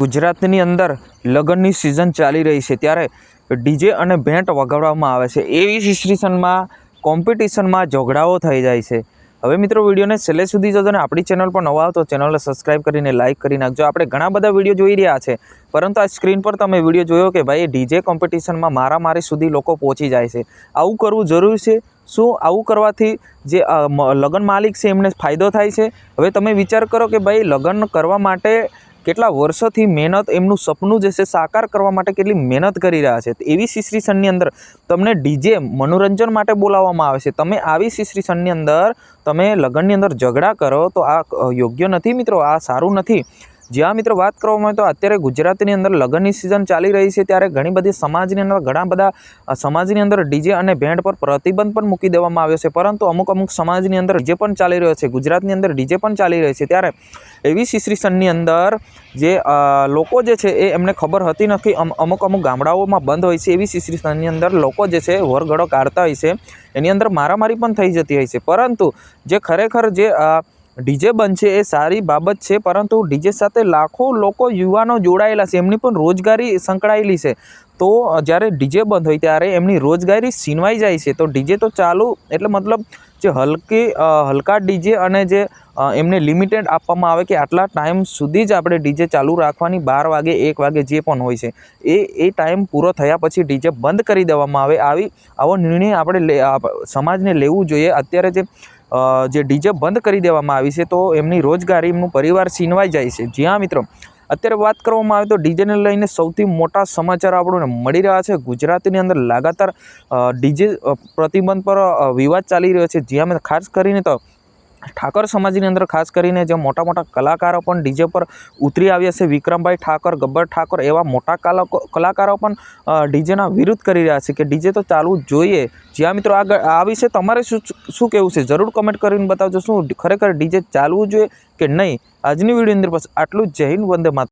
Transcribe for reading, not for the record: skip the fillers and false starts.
ગુજરાતની અંદર લગ્નની સિઝન ચાલી રહી છે ત્યારે ડીજે અને બેન્ડ વગાડવામાં આવે છે। એવી સિચ્યુએશનમાં કોમ્પિટિશનમાં ઝઘડાઓ થઈ જાય છે। હવે મિત્રો વિડીયોને છેલ્લે સુધી જોજો અને આપણી ચેનલ પર નવા આવો તો ચેનલને સબસ્ક્રાઈબ કરીને લાઇક કરી નાખજો। આપણે ઘણા બધા વિડીયો જોઈ રહ્યા છે, પરંતુ આ સ્ક્રીન પર તમે વિડીયો જોયો કે ભાઈ ડીજે કોમ્પિટિશનમાં મારામારી સુધી લોકો પહોંચી જાય છે। આવું કરવું જરૂરી છે? શું આવું કરવાથી જે લગ્ન માલિક છે એમને ફાયદો થાય છે? હવે તમે વિચાર કરો કે ભાઈ લગ્ન કરવા માટે કેટલા વર્ષોથી મહેનત, એમનું સપનું જે છે સાકાર કરવા માટે કેટલી મહેનત કરી રહ્યા છે। એવી સિચ્યુએશનની અંદર તમને ડીજે મનોરંજન માટે બોલાવવામાં આવે છે, તમે આવી સિચ્યુએશનની અંદર તમે લગ્નની અંદર ઝઘડા કરો તો આ યોગ્ય નથી મિત્રો, આ સારું નથી। જ્યાં મિત્રો વાત કરવામાં આવે તો અત્યારે ગુજરાતની અંદર લગ્નની સિઝન ચાલી રહી છે ત્યારે ઘણી બધી સમાજની અંદર ઘણા બધા સમાજની અંદર ડીજે અને બેન્ડ પર પ્રતિબંધ પણ મૂકી દેવામાં આવ્યો છે, પરંતુ અમુક સમાજની અંદર ડીજે પણ ચાલી રહ્યો છે, ગુજરાતની અંદર ડીજે પણ ચાલી રહ્યો છે। ત્યારે એવી સિચ્યુએશનની અંદર જે લોકો જે છે એ એમને ખબર હતી નથી, અમુક ગામડાઓમાં બંધ હોય છે, એવી સિચ્યુએશનની અંદર લોકો જે છે વરઘડો કાઢતા હોય છે, એની અંદર મારામારી પણ થઈ જતી હોય છે। પરંતુ જે ખરેખર જે ડીજે બંધ છે એ સારી બાબત છે, પરંતુ ડીજે સાથે લાખો લોકો યુવાનો જોડાયેલા છે, એમની પણ રોજગારી સંકળાયેલી છે। તો જ્યારે ડીજે બંધ હોય ત્યારે એમની રોજગારી છીનવાઈ જાય છે। તો ડીજે તો ચાલુ એટલે મતલબ જે હલકા ડીજે અને જે એમને લિમિટેડ આપવામાં આવે કે આટલા ટાઈમ સુધી જ આપણે ડીજે ચાલુ રાખવાની, 12 વાગે 1 વાગે જે પણ હોય છે એ ટાઈમ પૂરો થયા પછી ડીજે બંધ કરી દેવામાં આવે। આવો નિર્ણય આપણે સમાજને લેવું જોઈએ। અત્યારે જે ડીજે બંધ કરી દેવામાં આવી છે તો એમની રોજગારી, એમનું પરિવાર છીનવાઈ જાય છે। જ્યાં મિત્રો અત્યારે વાત કરવામાં આવે તો ડીજેને લઈને સૌથી મોટા સમાચાર આપણને મળી રહ્યા છે। ગુજરાતની અંદર લગાતાર ડીજે પ્રતિબંધ પર વિવાદ ચાલી રહ્યો છે, જ્યાં ખાસ કરીને તો ઠાકર સમાજની અંદર ખાસ કરીને જે મોટા કલાકારો પણ ડીજે પર ઉતરી આવ્યા છે। વિક્રમભાઈ ઠાકોર, ગબ્બર ઠાકોર એવા મોટા કલાકારો પણ ડીજેના વિરુદ્ધ કરી રહ્યા છે કે ડીજે તો ચાલવું જોઈએ। જ્યાં મિત્રો આ વિશે તમારે શું કહેવું છે જરૂર કમેન્ટ કરીને બતાવજો। શું ખરેખર ડીજે ચાલવું જોઈએ કે નહીં? આજની વિડીયો અંદર બસ આટલું જ। જય હિન્દ, વંદે માતરમ।